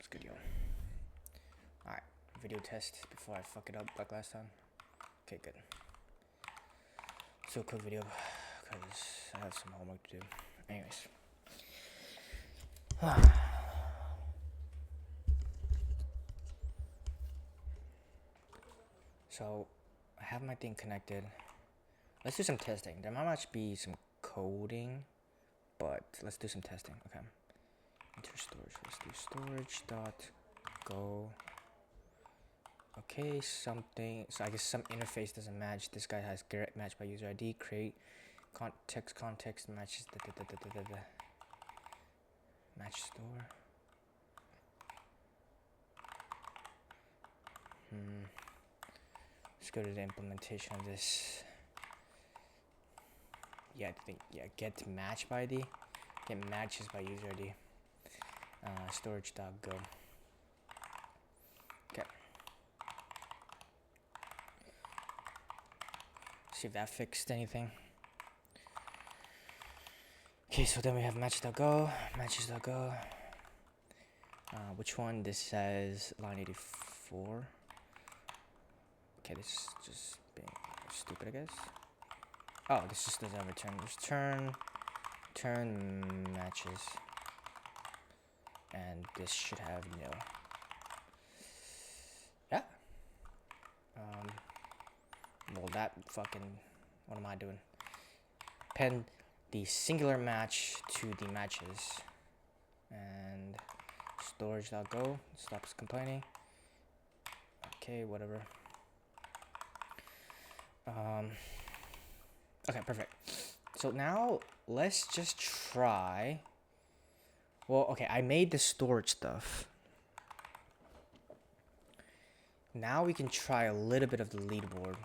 It's good, yo. Alright, video test before I fuck it up like last time. Okay, good. So quick video, because I have some homework to do. Anyways. So, I have my thing connected. Let's do some testing. There might much be some coding, but let's do some testing. Okay. Enter storage. Let's do storage dot go. Okay, something. So I guess some interface doesn't match. This guy has get matched by user ID. Create context matches the match store. Let's go to the implementation of this. Yeah, I think get match by ID. Get matches by user ID. Storage.go. Okay. See if that fixed anything. Okay, so then we have matches.go. Which one? This says line 84. Okay, this is just being stupid, I guess. Oh, this just doesn't return. Return matches. And this should have nil. Yeah. Well, that fucking. What am I doing? Pen the singular match to the matches. And storage.go stops complaining. Okay, whatever. Okay, perfect. So now let's just try. Well, okay, I made the storage stuff. Now we can try a little bit of the leaderboard.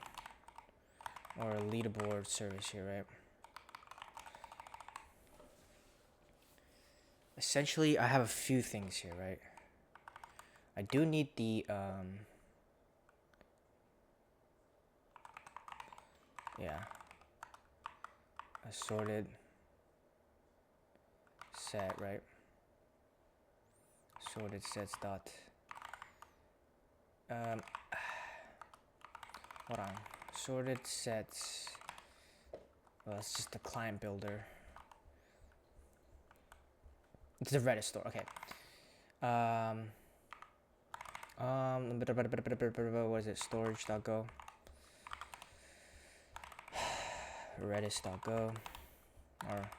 Or a leaderboard service here, right? Essentially, I have a few things here, right? I do need the, yeah. Assorted set, right? Sorted sets dot. Hold on. Sorted sets. Well, it's just the client builder. It's the Redis store. Okay. What is it? Storage.go. Redis.go. Or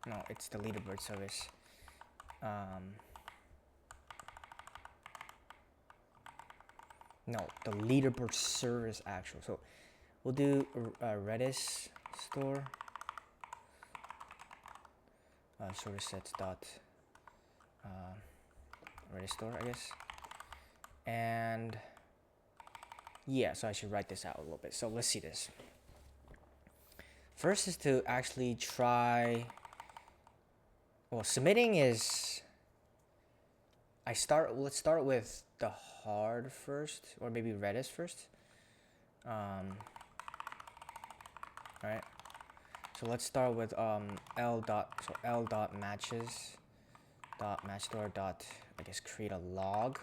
no, it's the leaderboard service. No, the leaderboard service actual. So we'll do Redis store. Service sets dot Redis store, I guess. And yeah, so I should write this out a little bit. So let's see this. First is to actually try. Well, submitting is. Let's start with the hard first, or maybe Redis first. Alright. So let's start with l dot matches dot match store dot, I guess, create a log.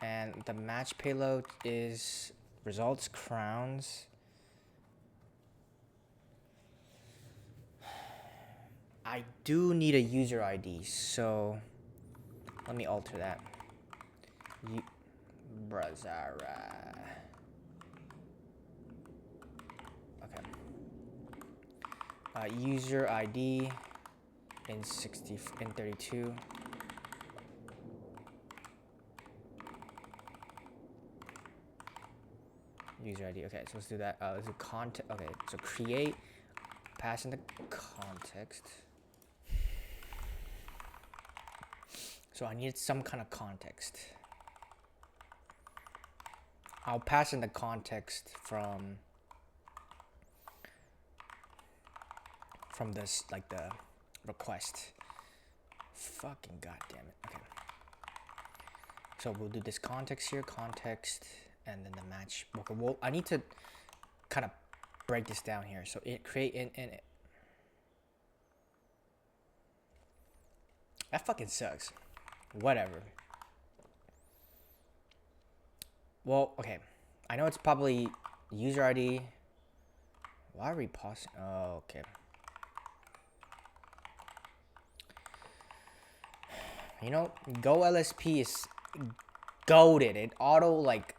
And the match payload is results crowns. I do need a user ID, so let me alter that. Brazara. Okay. User ID in 32. User ID. Okay, so let's do that. Let's do context. Okay, so create, pass in the context. So I need some kind of context. I'll pass in the context from this, like the request. Fucking goddamn it. Okay. So we'll do this context here, context, and then the match. Okay, well, I need to kind of break this down here. So it create in that fucking sucks. Whatever. Well, okay. I know it's probably user ID. Why are we pausing? Oh, okay. You know, Go LSP is goated. It auto like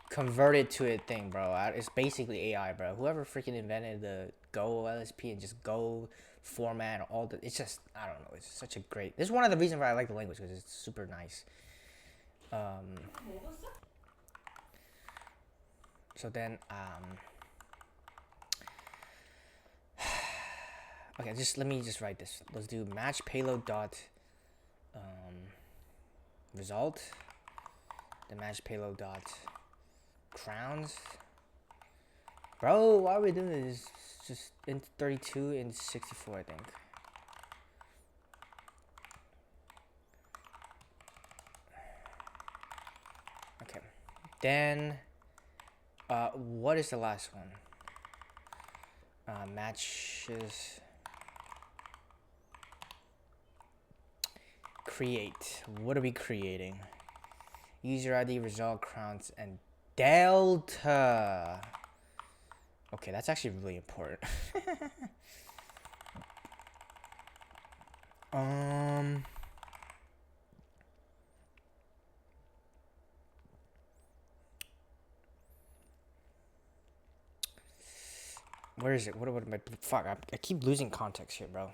converted to a thing, bro. It's basically AI, bro. Whoever freaking invented the Go LSP and just Go format and all the, it's just, I don't know. It's such a great. This is one of the reasons why I like the language, because it's super nice. So then, okay, just let me just write this. Let's do match payload dot result. The match payload dot crowns. Bro, why are we doing this? It's just in 32 and 64, I think. Okay. Then, what is the last one? Matches. Create. What are we creating? User ID, result, crowns, and delta. Okay, that's actually really important. Where is it? What am I? Fuck! I keep losing context here, bro.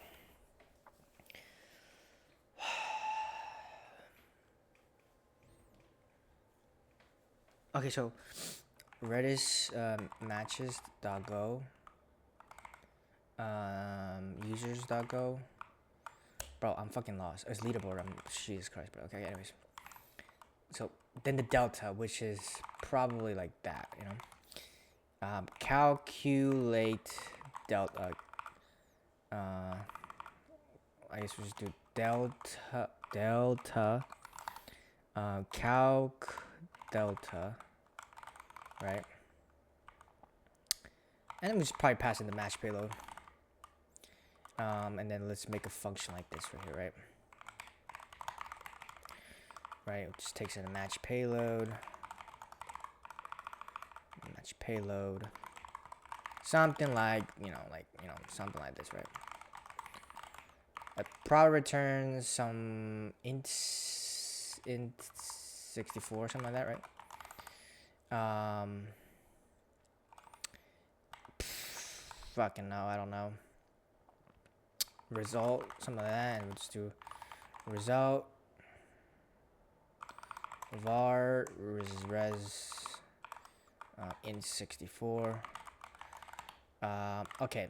Okay, so Redis matches.go users.go. Bro, I'm fucking lost. It's leaderboard. Jesus Christ, bro. Okay, anyways. So then the delta, which is probably like that, you know. Calculate delta. I guess we just do delta. Calc delta, right? And then we just probably pass in the match payload. And then let's make a function like this right here, right? Right, it just takes in a match payload. Match payload. Something like, something like this, right? It probably returns some int 64, something like that, right? Fucking no, I don't know. Result, something like that, and we'll just do result var res int 64. Okay.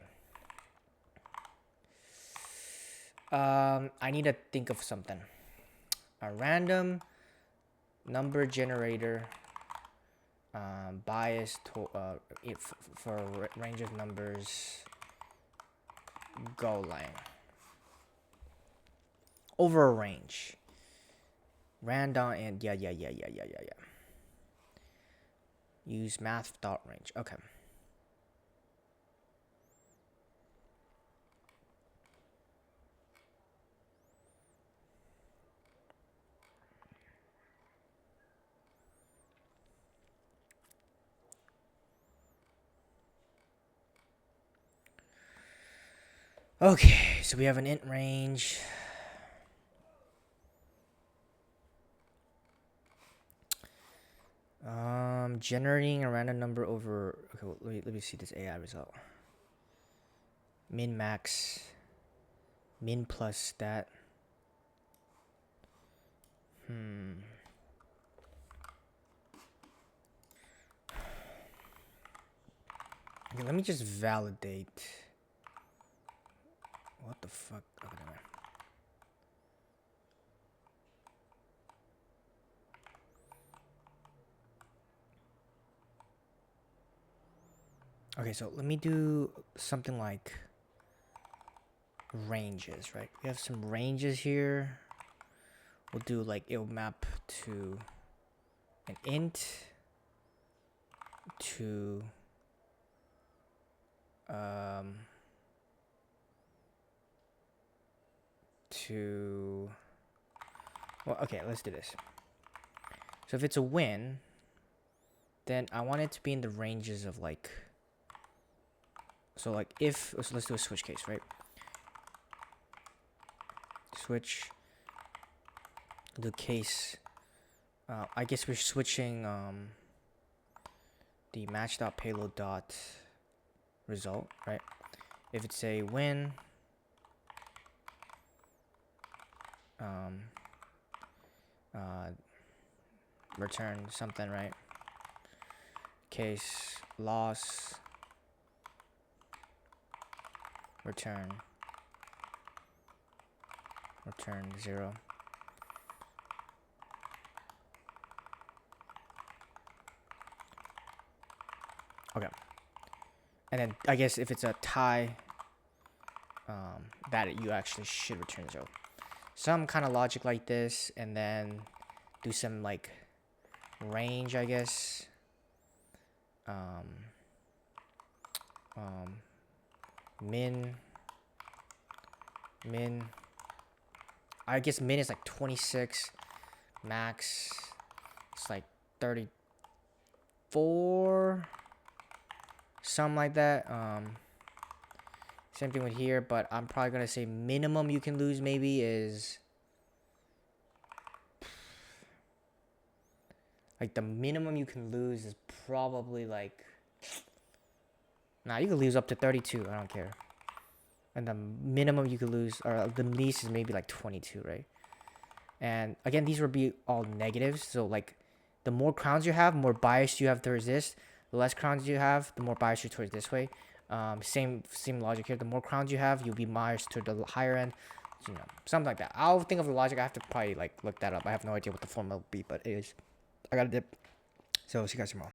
I need to think of something. A random number generator bias to, for range of numbers Golang over a range. Random and yeah. Use math dot range. Okay. Okay, so we have an int range. Generating a random number over. Okay, well, let me see this AI result. Min max. Min plus stat. Okay, let me just validate. What the fuck? Okay, never mind. Okay, so let me do something like ranges, right? We have some ranges here. We'll do like it'll map to an int to to, well, okay, let's do this. So if it's a win, then I want it to be in the ranges of like, so like if, so let's do a switch case, right? Switch the case. I guess we're switching the match.payload.result, right? If it's a win, return something, right? Case loss, return 0. Okay. And then I guess if it's a tie, that you actually should return 0. Some kind of logic like this, and then do some like range, I guess. Min. I guess min is like 26. Max, it's like 34. Something like that. Same thing with here, but I'm probably gonna say minimum you can lose maybe is like the minimum you can lose is probably like, nah, you can lose up to 32. I don't care. And the minimum you could lose, or the least, is maybe like 22, right? And again, these will be all negatives. So like, the more crowns you have, more bias you have towards this. The less crowns you have, the more bias you're towards this way. Same logic here. The more crowns you have, you'll be biased to the higher end. You know, something like that. I'll think of the logic. I have to probably like look that up. I have no idea what the formula will be, but it is. I got a dip. So see you guys tomorrow.